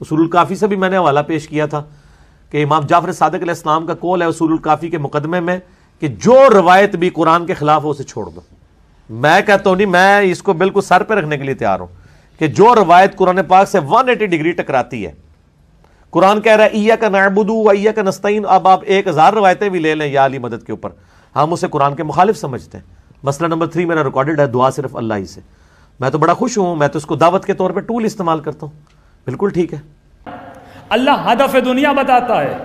اصول الکافی سے بھی میں نے حوالہ پیش کیا تھا کہ امام جعفر صادق علیہ السلام کا قول ہے اصول الکافی کے مقدمے میں کہ جو روایت بھی قرآن کے خلاف ہو اسے چھوڑ دو. میں کہتا ہوں نہیں، میں اس کو بالکل سر پہ رکھنے کے لیے تیار ہوں کہ جو روایت قرآن پاک سے 180 ڈگری ٹکراتی ہے. قرآن کہہ رہا ہے ایاک نعبد و ایاک نستعین، اب آپ 1000 روایتیں بھی لے لیں یا علی مدد کے اوپر، ہم اسے قرآن کے مخالف سمجھتے ہیں. مسئلہ نمبر 3 میرا ریکارڈڈ ہے، دعا صرف اللہ ہی سے. میں تو بڑا خوش ہوں، میں تو اس کو دعوت کے طور پہ ٹول استعمال کرتا ہوں. بالکل ٹھیک ہے. اللہ ہدف دنیا بتاتا ہے،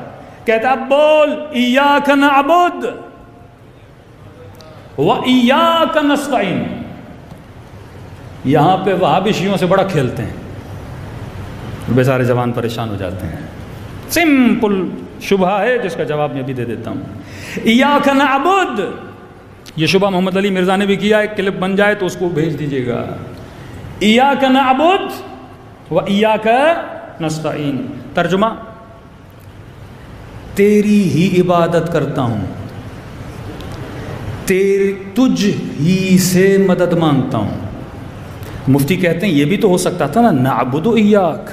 کہتا ہے بول ایاک نعبد و ایاک نستعین. یہاں پہ وہابی شیعوں سے بڑا کھیلتے ہیں، بیچارے جوان پریشان ہو جاتے ہیں. سمپل شبہ ہے جس کا جواب میں ابھی دے دیتا ہوں. ایاک نعبد، یہ شبہ محمد علی مرزا نے بھی کیا، ایک کلپ بن جائے تو اس کو بھیج دیجیے گا. ایاک نعبد و ایاک نستعین، ترجمہ تیری ہی عبادت کرتا ہوں، تجھ ہی سے مدد مانگتا ہوں. مفتی کہتے ہیں یہ بھی تو ہو سکتا تھا نا، نعبد ایاک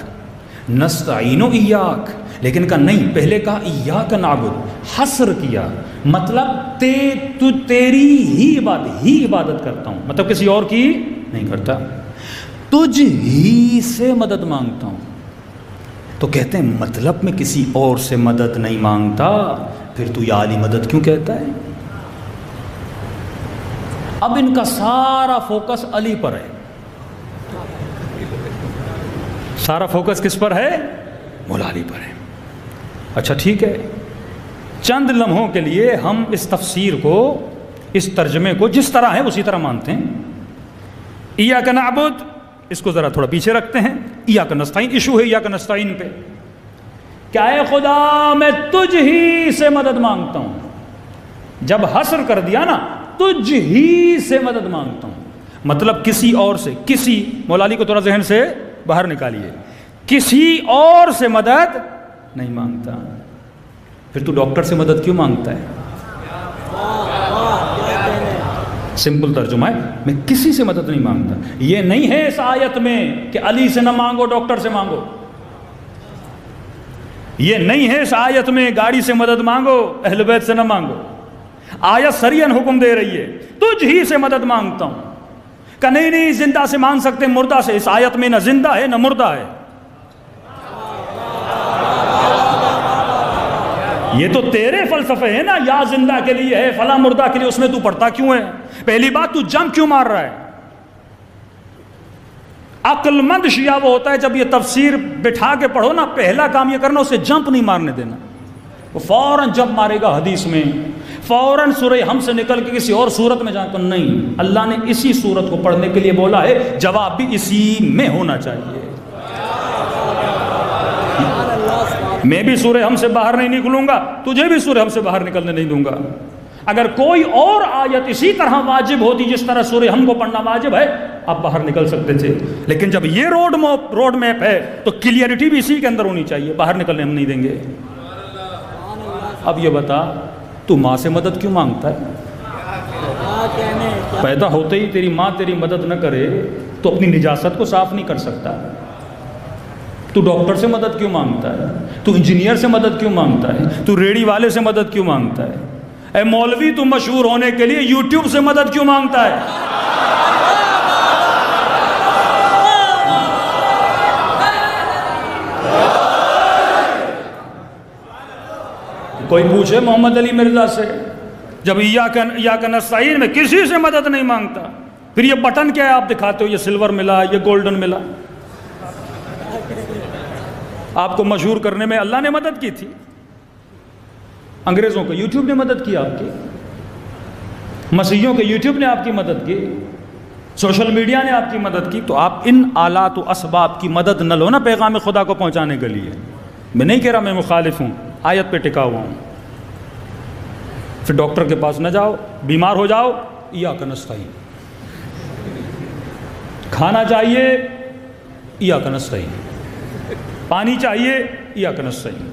نستعین ایاک، لیکن کہا نہیں، پہلے کہا ایاک نعبد، حصر کیا، مطلب تیری ہی عبادت کرتا ہوں، مطلب کسی اور کی نہیں کرتا، تجھ ہی سے مدد مانگتا ہوں. تو کہتے ہیں مطلب میں کسی اور سے مدد نہیں مانگتا، پھر تو یا علی مدد کیوں کہتا ہے؟ اب ان کا سارا فوکس علی پر ہے. سارا فوکس کس پر ہے؟ مولا علی پر ہے. اچھا ٹھیک ہے، چند لمحوں کے لیے ہم اس تفسیر کو، اس ترجمے کو جس طرح ہے اسی طرح مانتے ہیں. ایاک نعبد، اس کو ذرا تھوڑا پیچھے رکھتے ہیں. ایاک نستعین، ایشو ہے ایاک نستعین پہ. کیا اے خدا میں تجھ ہی سے مدد مانگتا ہوں. جب حصر کر دیا نا، تجھ ہی سے مدد مانگتا ہوں، مطلب کسی اور سے، کسی، مولا علی کو تھوڑا ذہن سے باہر نکالیے، کسی اور سے مدد نہیں مانگتا. پھر تو ڈاکٹر سے مدد کیوں مانگتا ہے؟ سمپل ترجمہ ہے، میں کسی سے مدد نہیں مانگتا. یہ نہیں ہے اس آیت میں کہ علی سے نہ مانگو ڈاکٹر سے مانگو. یہ نہیں ہے اس آیت میں گاڑی سے مدد مانگو اہل بیت سے نہ مانگو. آیت سریعاً حکم دے رہی ہے تجھ ہی سے مدد مانگتا ہوں. کہ نہیں زندہ سے مانگ سکتے مردہ سے. اس آیت میں نہ زندہ ہے نہ مردہ ہے. یہ تو تیرے فلسفے ہیں نا، یا زندہ کے لیے ہے فلاں مردہ کے لیے، اس میں تو پڑھتا کیوں ہے؟ پہلی بات تو جمپ کیوں مار رہا ہے؟ عقل مند شیعہ وہ ہوتا ہے جب یہ تفسیر بٹھا کے پڑھو نا، پہلا کام یہ کرنا اسے جمپ نہیں مارنے دینا. وہ فوراً جمپ مارے گا حدیث میں، فوراً سورہ ہم سے نکل کے کسی اور صورت میں جا کر. نہیں، اللہ نے اسی صورت کو پڑھنے کے لیے بولا ہے، جواب بھی اسی میں ہونا چاہیے. میں بھی سورہ ہم سے باہر نہیں نکلوں گا، تجھے بھی سورہ ہم سے باہر نکلنے نہیں دوں گا. اگر کوئی اور آیت اسی طرح واجب ہوتی جس طرح سورہ ہم کو پڑھنا واجب ہے، آپ باہر نکل سکتے تھے. لیکن جب یہ روڈ میپ ہے تو کلیئرٹی بھی اسی کے اندر ہونی چاہیے. باہر نکلنے ہم نہیں دیں گے. اب یہ بتا، تو ماں سے مدد کیوں مانگتا ہے؟ پیدا ہوتے ہی تیری ماں تیری مدد نہ کرے تو اپنی نجاست کو صاف نہیں کر سکتا. تو ڈاکٹر سے مدد کیوں مانگتا ہے؟ تو انجینئر سے مدد کیوں مانگتا ہے؟ تو ریڑھی والے سے مدد کیوں مانگتا ہے؟ اے مولوی، تو مشہور ہونے کے لیے یوٹیوب سے مدد کیوں مانگتا ہے؟ کوئی پوچھے محمد علی مرزا سے، جب ایاک نستعین میں کسی سے مدد نہیں مانگتا، پھر یہ بٹن کیا ہے آپ دکھاتے ہو؟ یہ سلور ملا، یہ گولڈن ملا. آپ کو مشہور کرنے میں اللہ نے مدد کی تھی. انگریزوں کو یوٹیوب نے مدد کی آپ کی، مسیحیوں کے یوٹیوب نے آپ کی مدد کی، سوشل میڈیا نے آپ کی مدد کی. تو آپ ان آلات و اسباب کی مدد نہ لو نا پیغام خدا کو پہنچانے کے لیے. میں نہیں کہہ رہا میں مخالف ہوں، آیت پہ ٹکا ہوا ہوں. پھر ڈاکٹر کے پاس نہ جاؤ، بیمار ہو جاؤ، ایاک نستعین. کھانا چاہیے، ایاک نستعین. پانی چاہیے، ایاک نستعین.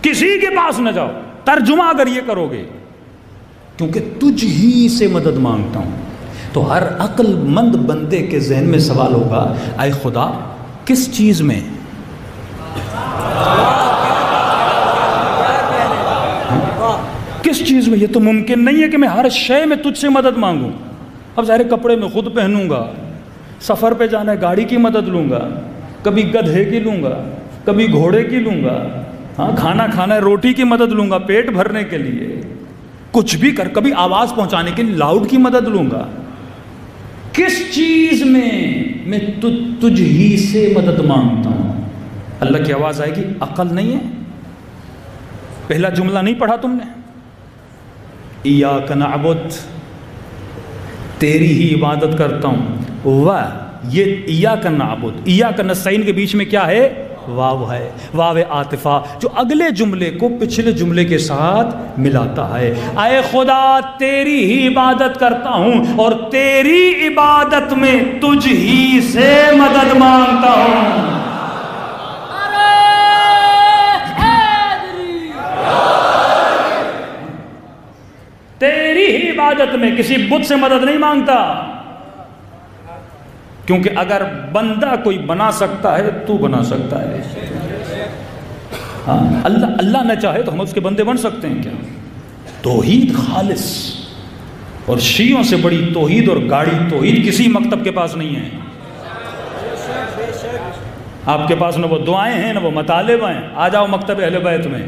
کسی کے پاس نہ جاؤ. ترجمہ اگر یہ کرو گے، کیونکہ تجھ ہی سے مدد مانگتا ہوں، تو ہر عقل مند بندے کے ذہن میں سوال ہوگا، اے خدا کس چیز میں؟ کس چیز میں؟ یہ تو ممکن نہیں ہے کہ میں ہر شے میں تجھ سے مدد مانگوں. اب ظاہر کپڑے میں خود پہنوں گا، سفر پہ جانا ہے گاڑی کی مدد لوں گا، کبھی گدھے کی لوں گا، کبھی گھوڑے کی لوں گا، ہاں کھانا کھانا ہے روٹی کی مدد لوں گا پیٹ بھرنے کے لیے، کچھ بھی کر، کبھی آواز پہنچانے کے لیے لاؤڈ کی مدد لوں گا. کس چیز میں تجھ ہی سے مدد مانگتا ہوں؟ اللہ کی آواز آئے گی. عقل نہیں ہے؟ پہلا جملہ نہیں پڑھا تم نے؟ ایاک نعبد، تیری ہی عبادت کرتا ہوں. یہ ایاک نعبد، ایاک نستعین کے بیچ میں کیا ہے؟ واو ہے، واو عاطفہ جو اگلے جملے کو پچھلے جملے کے ساتھ ملاتا ہے. اے خدا تیری ہی عبادت کرتا ہوں اور تیری عبادت میں تجھ ہی سے مدد مانگتا ہوں. تیری ہی عبادت میں کسی بت سے مدد نہیں مانگتا، کیونکہ اگر بندہ کوئی بنا سکتا ہے تو بنا سکتا ہے. ہاں اللہ نہ چاہے تو ہم اس کے بندے بن سکتے ہیں کیا؟ توحید خالص. اور شیعوں سے بڑی توحید اور گاڑی توحید کسی مکتب کے پاس نہیں ہے. آپ کے پاس نہ وہ دعائیں ہیں نہ وہ مطالب ہیں. آ جاؤ مکتب اہل بیت میں.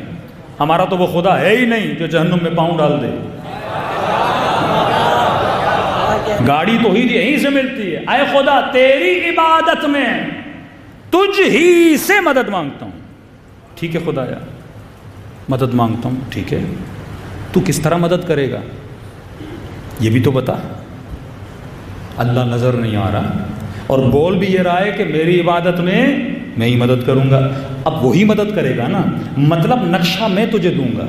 ہمارا تو وہ خدا ہے ہی نہیں جو جہنم میں پاؤں ڈال دے. گاڑی توحید یہیں سے ملتی ہے. اے خدا تیری عبادت میں تجھ ہی سے مدد مانگتا ہوں. ٹھیک ہے خدایا مدد مانگتا ہوں، ٹھیک ہے تو کس طرح مدد کرے گا یہ بھی تو بتا. اللہ نظر نہیں آ رہا اور بول بھی یہ رہا ہے کہ میری عبادت میں میں ہی مدد کروں گا. اب وہی مدد کرے گا نا. مطلب نقشہ میں تجھے دوں گا،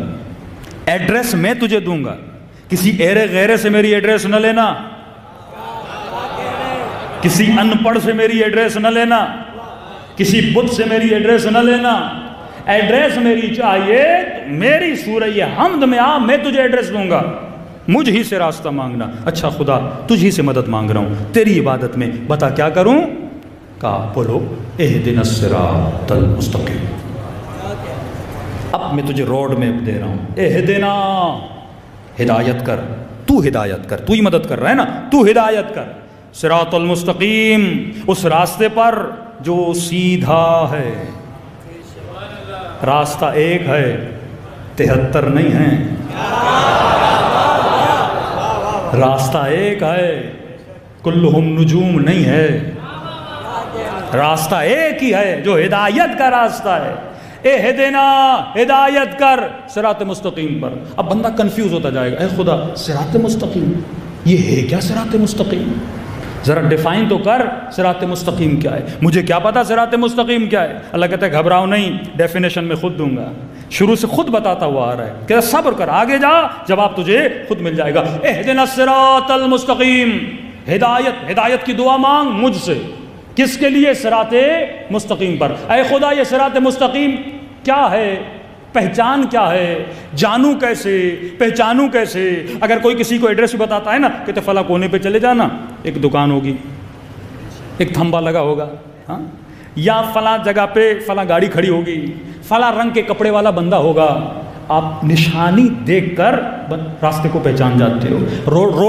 ایڈریس میں تجھے دوں گا. کسی ایرے غیرے سے میری ایڈریس نہ لینا، کسی ان پڑھ سے میری ایڈریس نہ لینا، کسی بت سے میری ایڈریس نہ لینا. ایڈریس میری چاہیے میری سورہ حمد میں آ، میں تجھے ایڈریس دوں گا. مجھ ہی سے راستہ مانگنا. اچھا خدا تجھ ہی سے مدد مانگ رہا ہوں تیری عبادت میں، بتا کیا کروں؟ کہا بولو اہدنا الصراط المستقیم. اب میں تجھے روڈ میپ دے رہا ہوں. اہدنا، ہدایت کر، تو ہدایت کر، تو ہی مدد کر رہا ہے نا، تو ہدایت کر. صراط المستقیم، اس راستے پر جو سیدھا ہے. راستہ ایک ہے 73 نہیں ہے. راستہ ایک ہے کلہم نجوم نہیں ہے. راستہ ایک ہی ہے جو ہدایت کا راستہ ہے. اہدنا، ہدایت کر صراط مستقیم پر. اب بندہ کنفیوز ہوتا جائے گا. اے خدا صراط مستقیم یہ ہے کیا؟ صراط مستقیم ذرا ڈیفائن تو کر. صراط مستقیم کیا ہے؟ مجھے کیا پتا صراط مستقیم کیا ہے؟ اللہ کہتا ہے گھبراؤ نہیں، ڈیفینیشن میں خود دوں گا. شروع سے خود بتاتا ہوا آ رہا ہے. کہتا صبر کر، آگے جا، جواب تجھے خود مل جائے گا. اہدنا الصراط المستقیم، ہدایت کی دعا مانگ مجھ سے. کس کے لیے؟ صراط مستقیم پر. اے خدا یہ صراط مستقیم کیا ہے؟ پہچان کیا ہے؟ جانوں کیسے؟ پہچانوں کیسے؟ اگر کوئی کسی کو ایڈریس بتاتا ہے نا، کہتے فلاں کونے پہ چلے جانا، ایک دکان ہوگی، ایک تھمبا لگا ہوگا، ہاں، یا فلاں جگہ پہ فلاں گاڑی کھڑی ہوگی، فلاں رنگ کے کپڑے والا بندہ ہوگا. آپ نشانی دیکھ کر راستے کو پہچان جاتے ہو.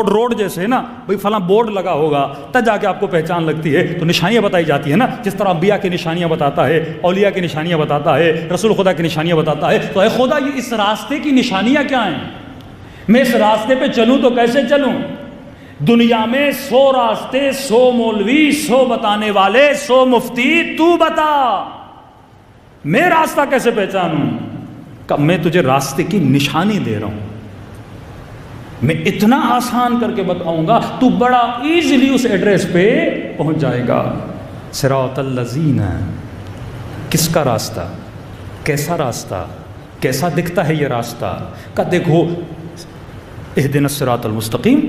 روڈ جیسے ہے نا بھئی فلاں بورڈ لگا ہوگا تب جا کے آپ کو پہچان لگتی ہے. تو نشانیاں بتائی جاتی ہیں نا، جس طرح انبیاء کی نشانیاں بتاتا ہے، اولیاء کی نشانیاں بتاتا ہے، رسول خدا کی نشانیاں بتاتا ہے. تو اے خدا یہ اس راستے کی نشانیاں کیا ہیں؟ میں اس راستے پہ چلوں تو کیسے چلوں؟ دنیا میں 100 راستے، 100 مولوی، 100 بتانے والے، 100 مفتی، تو بتا میں راستہ کیسے پہچانوں؟ کہ میں تجھے راستے کی نشانی دے رہا ہوں، میں اتنا آسان کر کے بتاؤں گا تو بڑا ایزیلی اس ایڈریس پہ پہنچ جائے گا. صراط الذین، کس کا راستہ؟ کیسا راستہ؟ کیسا دکھتا ہے یہ راستہ؟ کہ دیکھو اہدنا الصراط المستقیم،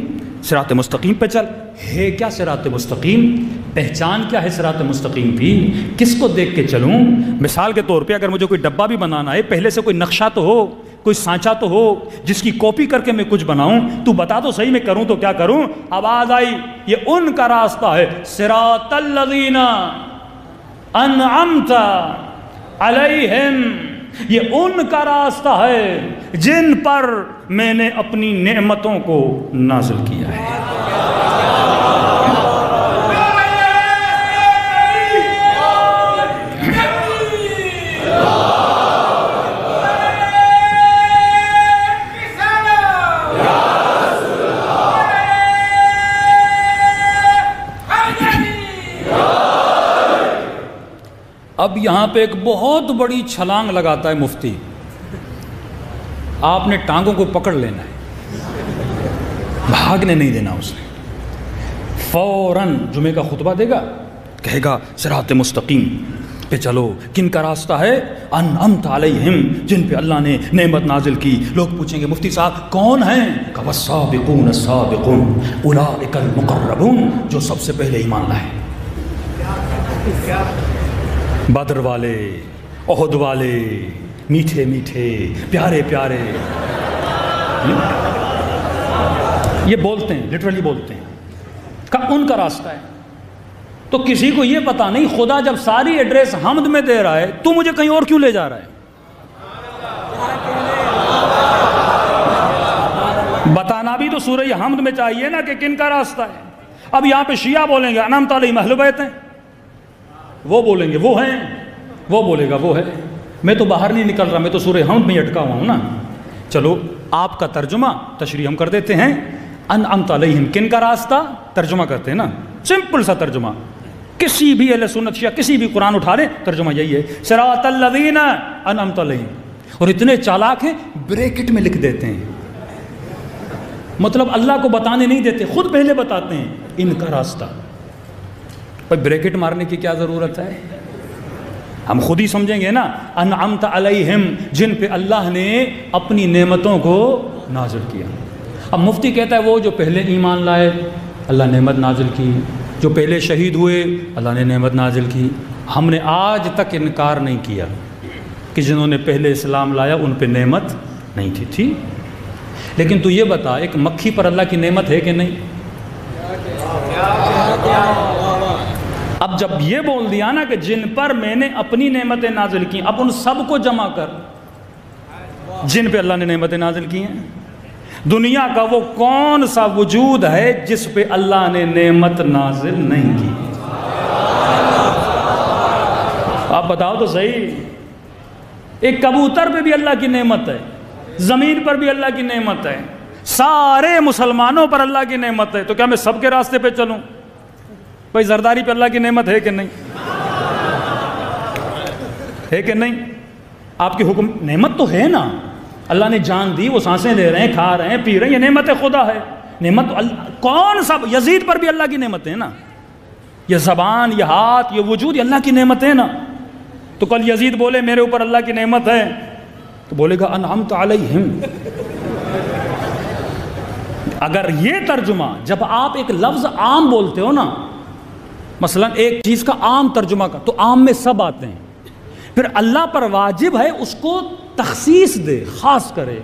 صراط مستقیم پہ چل. ہے کیا صراط مستقیم؟ پہچان کیا ہے صراط مستقیم کی؟ کس کو دیکھ کے چلوں؟ مثال کے طور پہ اگر مجھے کوئی ڈبہ بھی بنانا ہے، پہلے سے کوئی نقشہ تو ہو، کوئی سانچہ تو ہو جس کی کاپی کر کے میں کچھ بناؤں. تو بتا تو صحیح میں کروں تو کیا کروں؟ آواز آئی یہ ان کا راستہ ہے. صراط الذین انعمت علیہم یہ ان کا راستہ ہے جن پر میں نے اپنی نعمتوں کو نازل کیا ہے۔ اب یہاں پہ ایک بہت بڑی چھلانگ لگاتا ہے مفتی، آپ نے ٹانگوں کو پکڑ لینا ہے، بھاگنے نہیں دینا اس نے۔ فوراً جمعے کا خطبہ دے گا، کہے گا صراط مستقیم پہ چلو، کن کا راستہ ہے؟ انعمت علیہم، جن پہ اللہ نے نعمت نازل کی۔ لوگ پوچھیں گے مفتی صاحب کون ہیں؟ کہ والسابقون السابقون اولئک المقربون، جو سب سے پہلے ایمان لائے، بدر والے، احد والے، میٹھے میٹھے پیارے پیارے، یہ بولتے ہیں، لٹرلی بولتے ہیں کہ ان کا راستہ ہے۔ تو کسی کو یہ پتا نہیں خدا جب ساری ایڈریس حمد میں دے رہا ہے تو مجھے کہیں اور کیوں لے جا رہا ہے؟ بتانا بھی تو سورہ حمد میں چاہیے نا کہ کن کا راستہ ہے۔ اب یہاں پہ شیعہ بولیں گے انعمت علیہم اہل بیت ہیں، وہ بولیں گے وہ ہیں، وہ بولے گا وہ ہے۔ میں تو باہر نہیں نکل رہا، میں تو سورہ حمد میں اٹکا ہوا ہوں نا۔ چلو آپ کا ترجمہ تشریح ہم کر دیتے ہیں، انعمت علیہم کن کا راستہ، ترجمہ کرتے ہیں نا، سمپل سا ترجمہ، کسی بھی اہل سنت شیعہ کسی بھی قرآن اٹھا لیں ترجمہ یہی ہے، صراط الذین انعمت علیہم۔ اور اتنے چالاک ہیں بریکٹ میں لکھ دیتے ہیں، مطلب اللہ کو بتانے نہیں دیتے، خود پہلے بتاتے ہیں ان کا راستہ۔ بھائی بریکٹ مارنے کی کیا ضرورت ہے؟ ہم خود ہی سمجھیں گے نا، انعمت علیہم جن پہ اللہ نے اپنی نعمتوں کو نازل کیا۔ اب مفتی کہتا ہے وہ جو پہلے ایمان لائے اللہ نعمت نازل کی، جو پہلے شہید ہوئے اللہ نے نعمت نازل کی۔ ہم نے آج تک انکار نہیں کیا کہ جنہوں نے پہلے اسلام لایا ان پہ نعمت نہیں تھی، لیکن تو یہ بتا ایک مکھی پر اللہ کی نعمت ہے کہ نہیں؟ اب جب یہ بول دیا نا کہ جن پر میں نے اپنی نعمتیں نازل کی، اب ان سب کو جمع کر جن پہ اللہ نے نعمتیں نازل کی ہیں۔ دنیا کا وہ کون سا وجود ہے جس پہ اللہ نے نعمت نازل نہیں کی؟ آپ بتاؤ تو صحیح۔ ایک کبوتر پہ بھی اللہ کی نعمت ہے، زمین پر بھی اللہ کی نعمت ہے، سارے مسلمانوں پر اللہ کی نعمت ہے، تو کیا میں سب کے راستے پہ چلوں؟ بھائی زرداری پہ اللہ کی نعمت ہے کہ نہیں؟ ہے کہ نہیں؟ آپ کی حکم نعمت تو ہے نا، اللہ نے جان دی، وہ سانسیں لے رہے ہیں، کھا رہے ہیں، پی رہے ہیں، یہ نعمت خدا ہے۔ نعمت کون سا؟ یزید پر بھی اللہ کی نعمت ہے نا، یہ زبان، یہ ہاتھ، یہ وجود، یہ اللہ کی نعمت ہے نا۔ تو کل یزید بولے میرے اوپر اللہ کی نعمت ہے تو بولے گا انعمت علیہم۔ اگر یہ ترجمہ، جب آپ ایک لفظ عام بولتے ہو نا، مثلا ایک چیز کا عام ترجمہ کا، تو عام میں سب آتے ہیں، پھر اللہ پر واجب ہے اس کو تخصیص دے، خاص کرے۔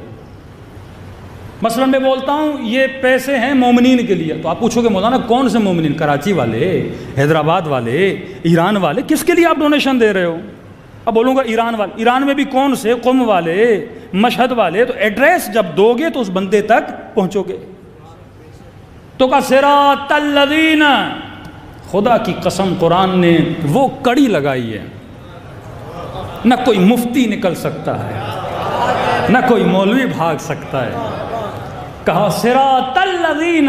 مثلا میں بولتا ہوں یہ پیسے ہیں مومنین کے لیے، تو آپ پوچھو گے مولانا کون سے مومنین؟ کراچی والے، حیدرآباد والے، ایران والے، کس کے لیے آپ ڈونیشن دے رہے ہو؟ اب بولوں گا ایران والے، ایران میں بھی کون سے؟ قم والے، مشہد والے۔ تو ایڈریس جب دو گے تو اس بندے تک پہنچو گے۔ تو کا صراط الذین، خدا کی قسم قرآن نے وہ کڑی لگائی ہے، نہ کوئی مفتی نکل سکتا ہے، نہ کوئی مولوی بھاگ سکتا ہے۔ کہا صراط الذین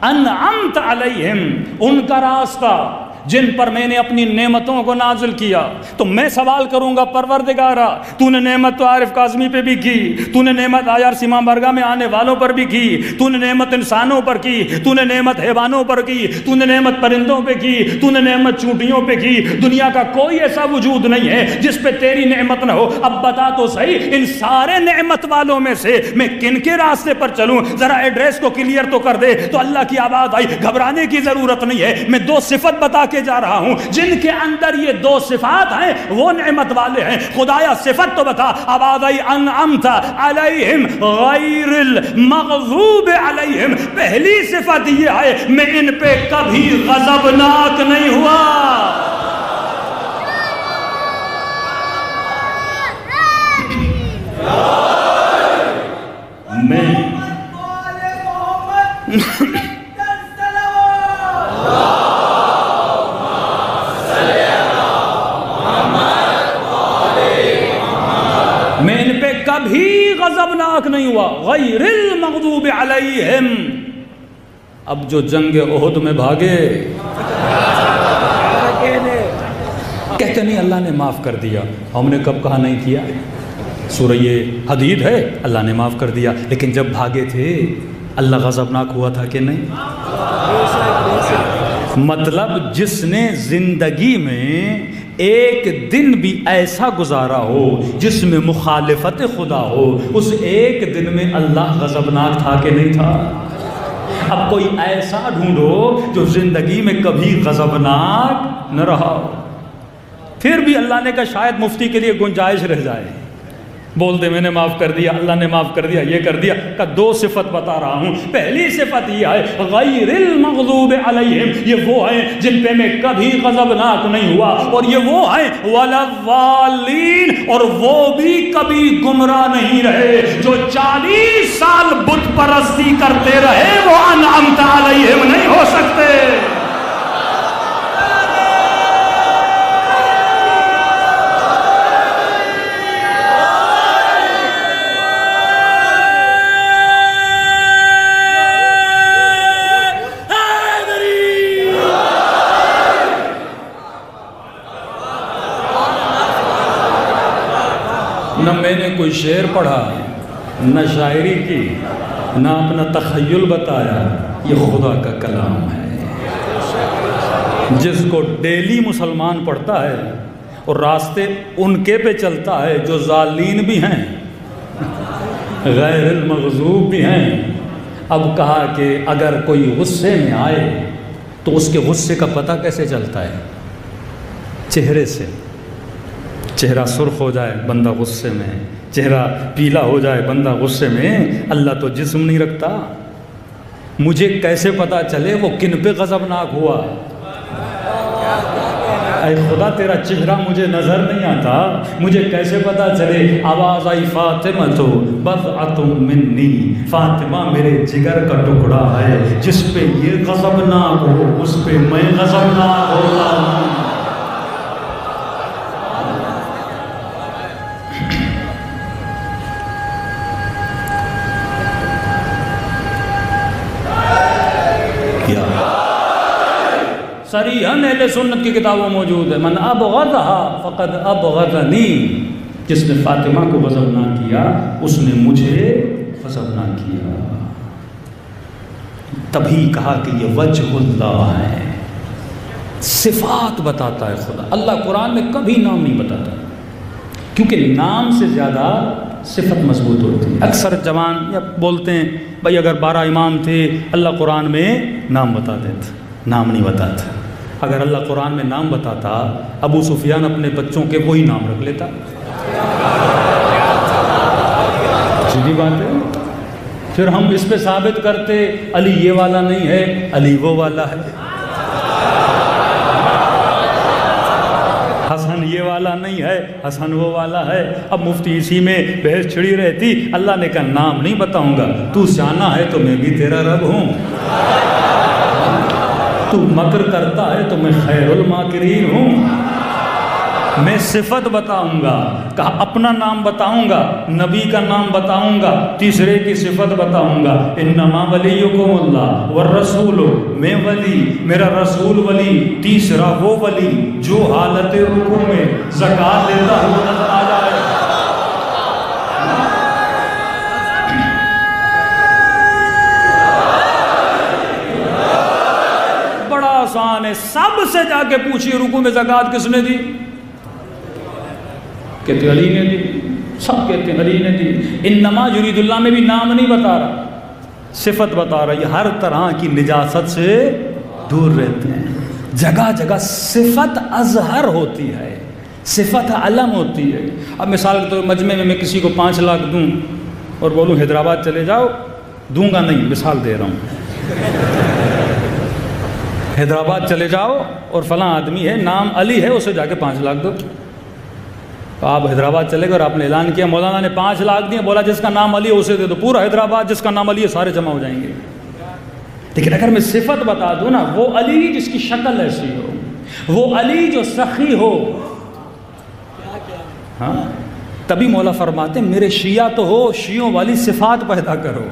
انعمت علیہم، ان کا راستہ جن پر میں نے اپنی نعمتوں کو نازل کیا۔ تو میں سوال کروں گا پروردگارا، تو نے نعمت تو عارف کاظمی پہ بھی کی، تو نے نعمت آیار سیما برگاہ میں آنے والوں پر بھی کی، تو نے نعمت انسانوں پر کی، تو نے نعمت حیوانوں پر کی، تو نے نعمت پرندوں پہ کی، تو نے نعمت چونٹیوں پہ کی۔ دنیا کا کوئی ایسا وجود نہیں ہے جس پہ تیری نعمت نہ ہو۔ اب بتا تو صحیح ان سارے نعمت والوں میں سے میں کن کے راستے پر چلوں؟ ذرا ایڈریس کو کلیئر تو کر دے۔ تو اللہ کی آواز آئی، گھبرانے کی ضرورت نہیں ہے، میں دو صفت بتا کے جا رہا ہوں، جن کے اندر یہ دو صفات ہیں وہ نعمت والے ہیں۔ خدایا صفت تو بتا۔ آواز آئی انعمت علیہم غیر المغضوب علیہم، پہلی صفت یہ ہے میں ان پہ کبھی غضبناک نہیں ہوا۔ میں ان پہ کبھی غضبناک نہیں ہوا. غیر المغضوب علیہم. اب جو جنگ احد میں بھاگے کہتے نہیں اللہ نے معاف کر دیا. ہم نے کب کہا نہیں کیا؟ سورہ حدید ہے، اللہ نے معاف کر دیا. لیکن جب بھاگے تھے اللہ غضبناک ہوا تھا کہ نہیں؟ مطلب جس نے زندگی میں ایک دن بھی ایسا گزارا ہو جس میں مخالفت خدا ہو، اس ایک دن میں اللہ غضبناک تھا کہ نہیں تھا؟ اب کوئی ایسا ڈھونڈو جو زندگی میں کبھی غضبناک نہ رہا ہو. پھر بھی اللہ نے کہا شاید مفتی کے لیے گنجائش رہ جائے، بول دے میں نے معاف کر دیا، اللہ نے معاف کر دیا، یہ کر دیا. کہ دو صفت بتا رہا ہوں. پہلی صفت یہ ہے غیر المغضوب علیہم، یہ وہ ہیں جن پہ میں کبھی غضبناک نہیں ہوا. اور یہ وہ ہیں ولا الضالین، اور وہ بھی کبھی گمراہ نہیں رہے جو 40 سال بت پرستی کرتے رہے، وہ انعمت علیہم نہیں ہو سکتے. نہ میں نے کوئی شعر پڑھا، نہ شاعری کی، نہ اپنا تخیل بتایا، یہ خدا کا کلام ہے جس کو ڈیلی مسلمان پڑھتا ہے اور راستے ان کے پہ چلتا ہے جو ظالین بھی ہیں، غیر المغضوب بھی ہیں. اب کہا کہ اگر کوئی غصے میں آئے تو اس کے غصے کا پتہ کیسے چلتا ہے؟ چہرے سے. چہرہ سرخ ہو جائے بندہ غصے میں، چہرہ پیلا ہو جائے بندہ غصے میں. اللہ تو جسم نہیں رکھتا. مجھے کیسے پتا چلے وہ کن پہ غضبناک ہوا؟ اے خدا تیرا چہرہ مجھے نظر نہیں آتا، مجھے کیسے پتا چلے؟ آواز آئی فاطمہ تو بضعۃ منی، فاطمہ میرے جگر کا ٹکڑا ہے، جس پہ یہ غضبناک ہو اس پہ میں غضبناک ہوتا ہوں. صریحاً اہل سنت کی کتابوں موجود ہے، من ابغضها فقد ابغضنی. جس نے فاطمہ کو غضب نہ کیا اس نے مجھے غضب نہ کیا. تبھی کہا کہ یہ وجہ اللہ ہے، صفات بتاتا ہے خدا. اللہ قرآن میں کبھی نام نہیں بتاتا کیونکہ نام سے زیادہ صفت مضبوط ہوتی ہے. اکثر جوان یا بولتے ہیں بھائی اگر 12 امام تھے اللہ قرآن میں نام بتا دیتا، نام نہیں بتاتا. اگر اللہ قرآن میں نام بتاتا ابو سفیان اپنے بچوں کے وہی نام رکھ لیتا. سیدھی بات ہے. پھر ہم اس پہ ثابت کرتے علی یہ والا نہیں ہے، علی وہ والا ہے. حسن یہ والا نہیں ہے، حسن وہ والا ہے. اب مفتی اسی میں بحث چھڑی رہتی. اللہ نے کہا نام نہیں بتاؤں گا، تو سیانہ ہے تو میں بھی تیرا رب ہوں، تو مکر کرتا ہے تو میں خیر الماکرین ہوں. میں صفت بتاؤں گا، کہا اپنا نام بتاؤں گا، نبی کا نام بتاؤں گا، تیسرے کی صفت بتاؤں گا. انما ولیکم اللہ والرسول، میں ولی، میرا رسول ولی. تیسرا وہ ولی جو حالت رکوع میں زکوٰۃ دیتا ہوا نظر آ جائے. آسان ہے. سب سے جا کے پوچھیے رکوع میں زکوٰۃ کس نے دی؟ کہتے علی نے دی. سب کہتے ہیں علی نے دی. انما یرید اللہ میں بھی نام نہیں بتا رہا، صفت بتا رہا. یہ ہر طرح کی نجاست سے دور رہتے ہیں. جگہ جگہ صفت اظہر ہوتی ہے، صفت علم ہوتی ہے. اب مثال کے طور مجمع میں کسی کو 5 لاکھ دوں اور بولوں حیدرآباد چلے جاؤ، دوں گا نہیں، مثال دے رہا ہوں. حیدرآباد چلے جاؤ اور فلاں آدمی ہے نام علی ہے، اسے جا کے 5 لاکھ دو. تو آپ حیدرآباد چلے گئے اور آپ نے اعلان کیا مولانا نے 5 لاکھ دیے، بولا جس کا نام علی ہے اسے دے دو. پورا حیدرآباد جس کا نام علی ہے سارے جمع ہو جائیں گے. لیکن اگر میں صفت بتا دوں نا، وہ علی جس کی شکل ایسی ہو، وہ علی جو سخی ہو، ہاں تبھی مولا فرماتے ہیں میرے شیعہ تو ہو، شیعوں والی صفات پیدا کرو۔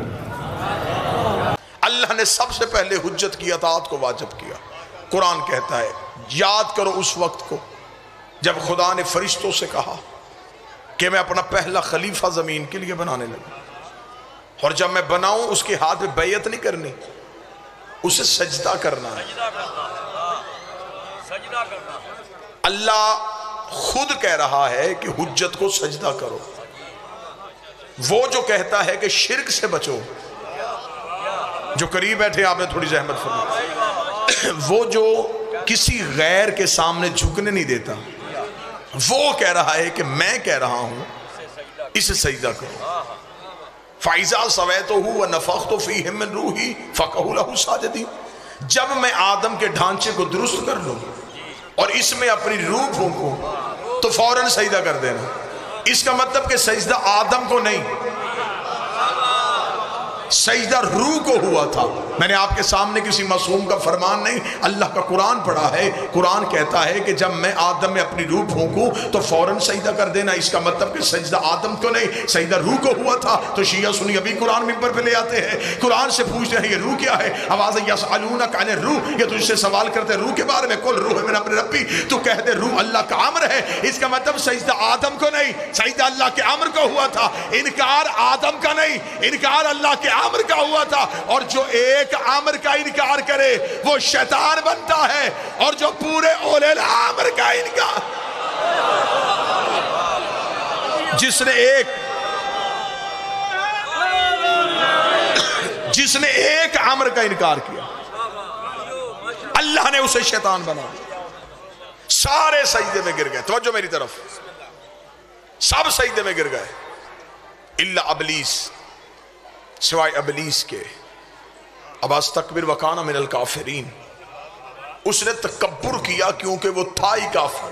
اللہ نے سب سے پہلے حجت کی اطاعت کو واجب کیا۔ قرآن کہتا ہے یاد کرو اس وقت کو جب خدا نے فرشتوں سے کہا کہ میں اپنا پہلا خلیفہ زمین کے لیے بنانے لگا، اور جب میں بناؤں اس کے ہاتھ میں بیعت نہیں کرنی، اسے سجدہ کرنا ہے۔ اللہ خود کہہ رہا ہے کہ حجت کو سجدہ کرو۔ وہ جو کہتا ہے کہ شرک سے بچو، جو قریب بیٹھے آپ نے تھوڑی زحمت فرمائی، وہ جو کسی غیر کے سامنے جھکنے نہیں دیتا، وہ کہہ رہا ہے کہ میں کہہ رہا ہوں اسے سجدہ کرو۔ فَإِذَا سَوَيْتُهُ وَنَفَخْتُ فِيهِ مِن رُوحِي فَقَعُوا لَهُ سَاجِدِينَ، جب میں آدم کے ڈھانچے کو درست کر لوں اور اس میں اپنی روح پھونکوں تو فوراً سجدہ کر دینا۔ اس کا مطلب کہ سجدہ آدم کو نہیں، سجدہ روح کو ہوا تھا۔ میں نے آپ کے سامنے کسی معصوم کا فرمان نہیں، اللہ کا قرآن پڑھا ہے۔ قرآن کہتا ہے کہ جب میں آدم میں اپنی روح پھونکوں تو فوراً سجدہ کر دینا۔ اس کا مطلب کہ سجدہ آدم کو نہیں، سجدہ روح کو ہوا تھا۔ تو شیعہ سنی ابھی قرآن ممبر پہ لے آتے ہیں، قرآن سے پوچھتے ہیں یہ روح کیا ہے؟ آواز یسألونک عن الروح، یہ تجھ سے سوال کرتے ہیں روح کے بارے میں، قل روح من امر ربی، تو کہہ دے روح اللہ کا امر ہے۔ اس کا مطلب سجدہ آدم کو نہیں، سجدہ اللہ کے امر کو ہوا تھا۔ انکار آدم کا نہیں، انکار اللہ کے امر کا ہوا تھا۔ اور جو ایک امر کا انکار کرے وہ شیطان بنتا ہے، اور جو پورے اولے الامر کا انکار، جس نے ایک امر کا انکار کیا اللہ نے اسے شیطان بنا دیا۔ سارے سجدے میں گر گئے، توجہ میری طرف، سب سجدے میں گر گئے الا ابلیس، سوائے ابلیس کے۔ اب استکبر وکان من الکافرین، اس نے تکبر کیا کیونکہ وہ تھا ہی کافر۔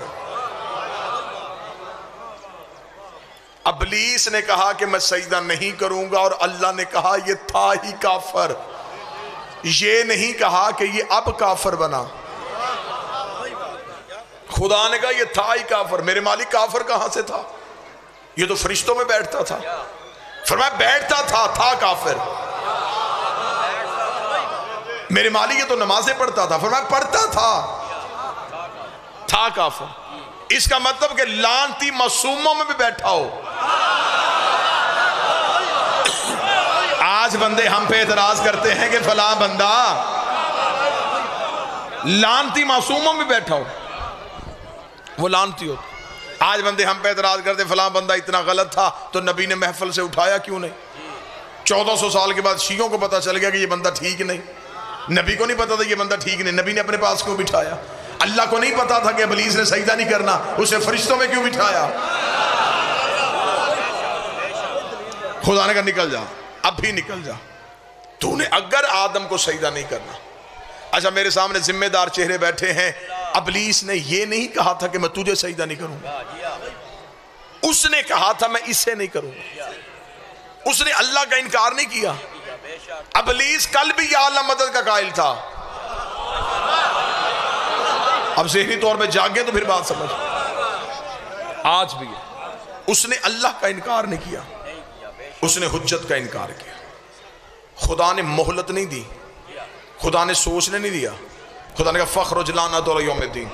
ابلیس نے کہا کہ میں سجدہ نہیں کروں گا، اور اللہ نے کہا یہ تھا ہی کافر، یہ نہیں کہا کہ یہ اب کافر بنا۔ خدا نے کہا یہ تھا ہی کافر۔ میرے مالک کافر کہاں سے تھا؟ یہ تو فرشتوں میں بیٹھتا تھا۔ فرمایا بیٹھتا تھا کافر۔ میرے مالک یہ تو نمازیں پڑھتا تھا، فرمایا پڑھتا تھا کافر۔ اس کا مطلب کہ لعنتی معصوموں میں بھی بیٹھا ہو۔ آج بندے ہم پہ اعتراض کرتے ہیں کہ فلاں بندہ لعنتی معصوموں میں بیٹھا ہو، وہ لعنتی ہو۔ آج بندے ہم پہ اعتراض کرتے فلاں بندہ اتنا غلط تھا تو نبی نے محفل سے اٹھایا کیوں نہیں؟ 1400 سال کے بعد شیعوں کو پتا چل گیا کہ یہ بندہ ٹھیک نہیں، نبی کو نہیں پتا تھا یہ بندہ ٹھیک نہیں، نبی نے اپنے پاس کیوں بٹھایا؟ اللہ کو نہیں پتا تھا کہ ابلیس نے سجدہ نہیں کرنا، اسے فرشتوں میں کیوں بٹھایا؟ خدا نے کہا نکل جا، اب بھی نکل جا، تو نے اگر آدم کو سجدہ نہیں کرنا۔ اچھا میرے سامنے ذمہ دار چہرے بیٹھے ہیں، ابلیس نے یہ نہیں کہا تھا کہ میں تجھے سجدہ نہیں کروں گا، اس نے کہا تھا میں اسے نہیں کروں گا، اس نے اللہ کا انکار نہیں کیا۔ ابلیس کل بھی یا اللہ مدد کا قائل تھا، اب ذہنی طور پہ جاگے تو پھر بات سمجھ، آج بھی اس نے اللہ کا انکار نہیں کیا، اس نے حجت کا انکار کیا۔ خدا نے مہلت نہیں دی، خدا نے سوچنے نہیں دیا، خدا نے کہا فخرج لعنت علی یوم الدین،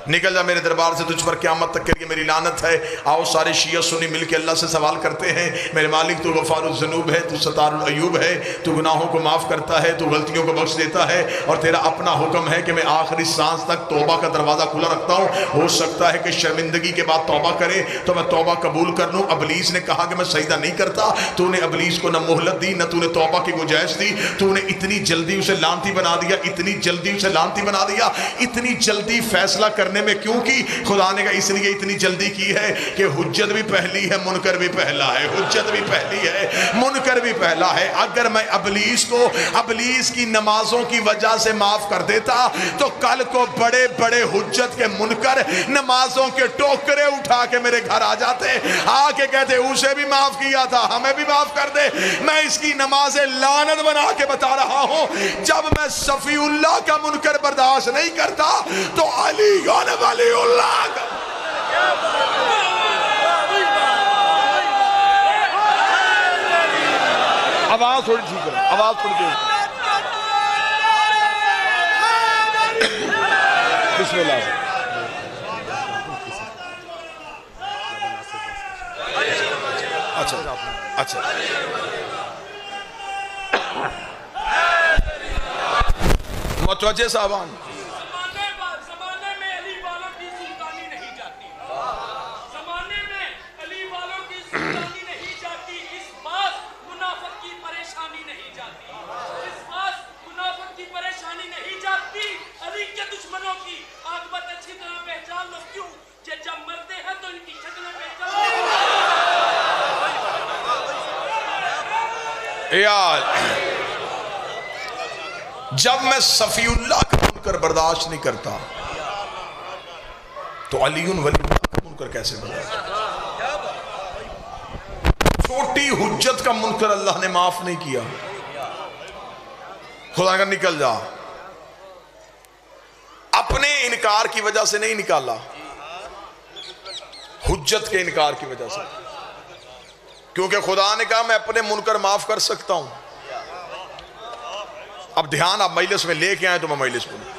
نکل جا میرے دربار سے، تجھ پر قیامت تک کے لیے میری لعنت ہے۔ آؤ سارے شیعہ سنی مل کے اللہ سے سوال کرتے ہیں، میرے مالک تو غفار الذنوب ہے، تو ستار العیوب ہے، تو گناہوں کو معاف کرتا ہے، تو غلطیوں کو بخش دیتا ہے، اور تیرا اپنا حکم ہے کہ میں آخری سانس تک توبہ کا دروازہ کھلا رکھتا ہوں، ہو سکتا ہے کہ شرمندگی کے بعد توبہ کرے تو میں توبہ قبول کر لوں۔ ابلیس نے کہا کہ میں سجدہ نہیں کرتا، تو نے ابلیس کو نہ مہلت دی، نہ تو نے توبہ کی گنجائش دی، تو نے اتنی جلدی اسے لعنتی بنا دیا، اتنی جلدی اسے لعنتی بنا دیا، اتنی جلدی فیصلہ کرنے مرحلے میں کیوں کی؟ خدا نے کہا اس لیے اتنی جلدی کی ہے کہ حجت بھی پہلی ہے، منکر بھی پہلا ہے، حجت بھی پہلی ہے، منکر بھی پہلا ہے۔ اگر میں ابلیس کو ابلیس کی نمازوں کی وجہ سے معاف کر دیتا تو کل کو بڑے بڑے حجت کے منکر نمازوں کے ٹوکرے اٹھا کے میرے گھر آ جاتے، آ کے کہتے اسے بھی معاف کیا تھا، ہمیں بھی معاف کر دے۔ میں اس کی نماز لعنت بنا کے بتا رہا ہوں، جب میں صفی اللہ کا منکر برداشت نہیں کرتا تو علی ولی اللہ کا آواز تھوڑی ٹھیک ہے، آواز تھوڑی ٹھیک ہے۔ بسم اللہ۔ اچھا اچھا متوجہ صاحبان، زمانے میں علی والوں کی سلطانی نہیں جاتی، زمانے میں علی والوں کی سلطانی نہیں جاتی، اس بات منافق کی پریشانی نہیں جاتی، اس بات منافق کی پریشانی نہیں جاتی، علی کے دشمنوں کی عاقبت اچھی طرح پہچان لو، کیوں کہ جب مرتے ہیں تو ان کی شکلیں پہچان یار جب میں صفی اللہ کا منکر برداشت نہیں کرتا تو علی ولی اللہ کا منکر کیسے برداشت کرتا؟ چھوٹی حجت کا منکر اللہ نے معاف نہیں کیا، خدا کا نکل جا، اپنے انکار کی وجہ سے نہیں نکالا، حجت کے انکار کی وجہ سے، کیونکہ خدا نے کہا میں اپنے منکر معاف کر سکتا ہوں۔ اب دھیان آپ مجلس میں لے کے آئے تو میں مجلس بولوں،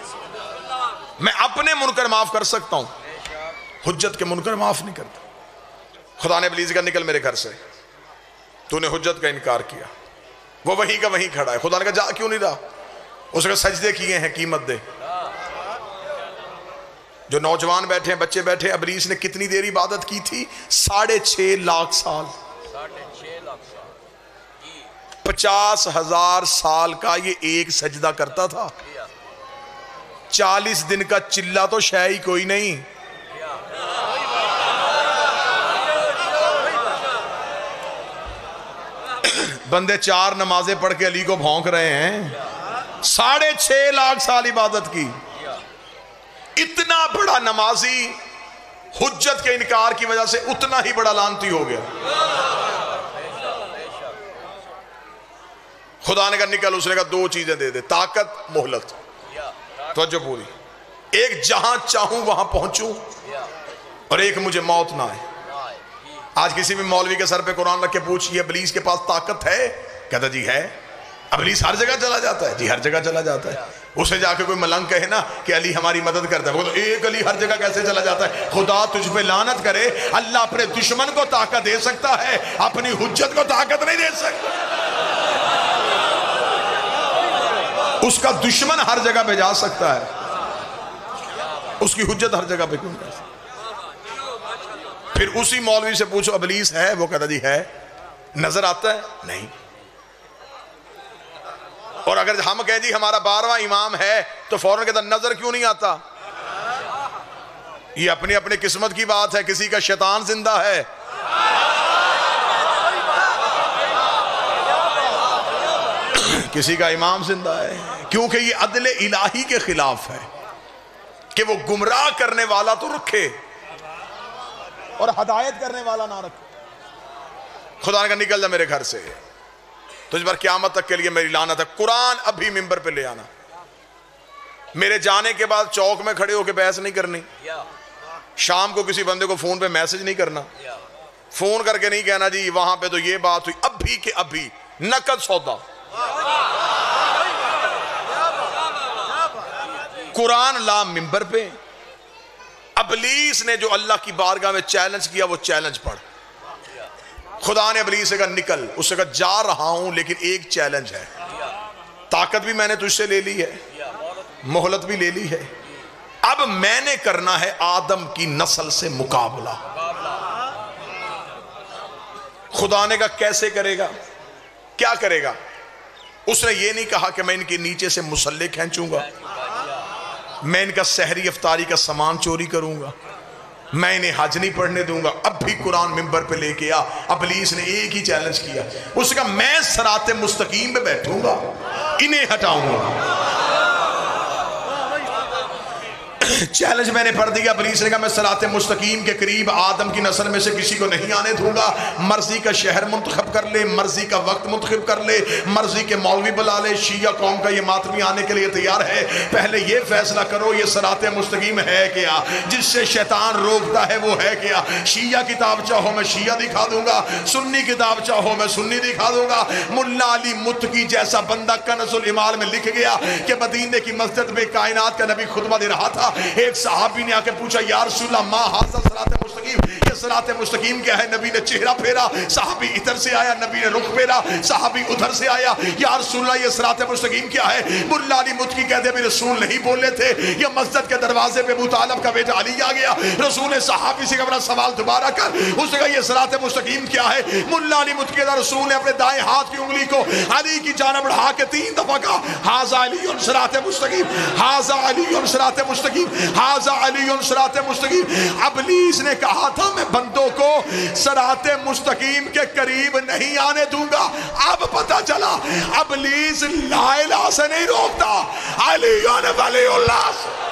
میں اپنے منکر معاف کر سکتا ہوں، حجت کے منکر معاف نہیں کرتا۔ خدا نے ابلیس کا نکل میرے گھر سے، تو نے حجت کا انکار کیا، وہ وہیں کا وہیں کھڑا ہے۔ خدا نے کہا جا کیوں نہیں رہا؟ اس نے سجدے کیے ہیں، قیمت دے۔ جو نوجوان بیٹھے ہیں، بچے بیٹھے، ابلیس نے کتنی دیر عبادت کی تھی؟ 6.5 لاکھ سال، 50,000 سال کا یہ ایک سجدہ کرتا تھا۔ 40 دن کا چلہ تو شے ہی کوئی نہیں۔ بندے 4 نمازیں پڑھ کے علی کو بھونک رہے ہیں، 6.5 لاکھ سال عبادت کی۔ اتنا بڑا نمازی حجت کے انکار کی وجہ سے اتنا ہی بڑا لعنتی ہو گیا۔ خدا نے کہا نکل، اس نے کہا 2 چیزیں دے دے، طاقت، مہلت۔ توجہ پوری، ایک جہاں چاہوں وہاں پہنچوں، اور ایک مجھے موت نہ آئے۔ آج کسی بھی مولوی کے سر پہ قرآن رکھ کے پوچھئے ابلیس کے پاس طاقت ہے؟ کہتا جی ہے۔ ابلیس ہر جگہ چلا جاتا ہے؟ جی ہر جگہ چلا جاتا ہے۔ اسے جا کے کوئی ملنگ کہے نا کہ علی ہماری مدد کرتا ہے، وہ تو ایک علی ہر جگہ کیسے چلا جاتا ہے؟ خدا تجھ پہ لعنت کرے، اللہ اپنے دشمن کو طاقت دے سکتا ہے، اپنی حجت کو طاقت نہیں دے سکتا۔ اس کا دشمن ہر جگہ پہ جا سکتا ہے، اس کی حجت ہر جگہ پہ کیوں جا سکتا؟ پھر اسی مولوی سے پوچھو ابلیس ہے؟ وہ کہتا جی ہے۔ نظر آتا ہے؟ نہیں۔ اور اگر ہم کہہ دی ہمارا 12واں امام ہے تو فوراً کہتا نظر کیوں نہیں آتا؟ یہ اپنی اپنی قسمت کی بات ہے، کسی کا شیطان زندہ ہے، کسی کا امام زندہ ہے، کیونکہ یہ عدل الہی کے خلاف ہے کہ وہ گمراہ کرنے والا تو رکھے اور ہدایت کرنے والا نہ رکھے۔ خدا نے کہا نکل جا میرے گھر سے، تجھ پر قیامت تک کے لیے میری لعنت ہے۔ قرآن ابھی منبر پہ لے آنا، میرے جانے کے بعد چوک میں کھڑے ہو کے بحث نہیں کرنی، شام کو کسی بندے کو فون پہ میسج نہیں کرنا، فون کر کے نہیں کہنا جی وہاں پہ تو یہ بات ہوئی، ابھی کے ابھی نقد سودا۔ قرآن لا منبر پہ، ابلیس نے جو اللہ کی بارگاہ میں چیلنج کیا وہ چیلنج پڑھ۔ خدا نے ابلیس سے کہا نکل، اس سے کہا جا رہا ہوں لیکن ایک چیلنج ہے، طاقت بھی میں نے تجھ سے لے لی ہے، مہلت بھی لے لی ہے، اب میں نے کرنا ہے آدم کی نسل سے مقابلہ۔ خدا نے کہا کیسے کرے گا؟ کیا کرے گا؟ اس نے یہ نہیں کہا کہ میں ان کے نیچے سے مسلح کھینچوں گا، میں ان کا سحری افطاری کا سامان چوری کروں گا، میں انہیں حج نہیں پڑھنے دوں گا۔ اب بھی قرآن ممبر پہ لے کے آ۔ ابلیس نے ایک ہی چیلنج کیا، اس نے کہا میں صراط مستقیم پہ بیٹھوں گا، انہیں ہٹاؤں گا۔ چیلنج میں نے پڑھ دیا۔ ابلیس نے کہا میں صراط مستقیم کے قریب آدم کی نسل میں سے کسی کو نہیں آنے دوں گا۔ مرضی کا شہر منتخب کر لے، مرضی کا وقت منتخب کر لے، مرضی کے مولوی بلا لے، شیعہ قوم کا یہ ماتمی آنے کے لیے تیار ہے، پہلے یہ فیصلہ کرو یہ صراط مستقیم ہے کیا، جس سے شیطان روکتا ہے وہ ہے کیا۔ شیعہ کتاب چاہو میں شیعہ دکھا دوں گا، سنی کتاب چاہو میں سنی دکھا دوں گا۔ ملا علی متقی جیسا بندہ کنز الامال میں لکھ گیا کہ مدینے کی مسجد میں کائنات کا نبی خطبہ دے رہا تھا، ایک صحابی نے آ کے پوچھا یا رسول اللہ ما ھذا صراط مستقیم، یہ صراط مستقیم کیا ہے؟ نبی نے چہرہ پھیرا، صحابی ادھر سے آیا، نبی نے رخ پھیرا، صحابی ادھر سے آیا، یا رسول اللہ یہ صراط مستقیم کیا ہے؟ ملا علی متقی کہتے ہیں رسول نہیں بولے تھے، یہ مسجد کے دروازے پہ ابو طالب کا بیٹا علی آ گیا، رسول نے صحابی سے اپنا سوال دوبارہ کر، اس نے کہا یہ صراط مستقیم کیا ہے؟ ملا علی متقی کہتا رسول نے اپنے دائیں ہاتھ کی انگلی کو علی کی جانب بڑھا کے 3 دفعہ کہا ھذا علی صراط مستقیم، ھذا علی صراط مستقیم، ھذا علی صراط مستقیم۔ ابلیس نے کہا تھا میں بندوں کو صراط مستقیم کے قریب نہیں آنے دوں گا، اب پتہ چلا ابلیس لا الہ سے نہیں روکتا، علی ولی اللہ سے۔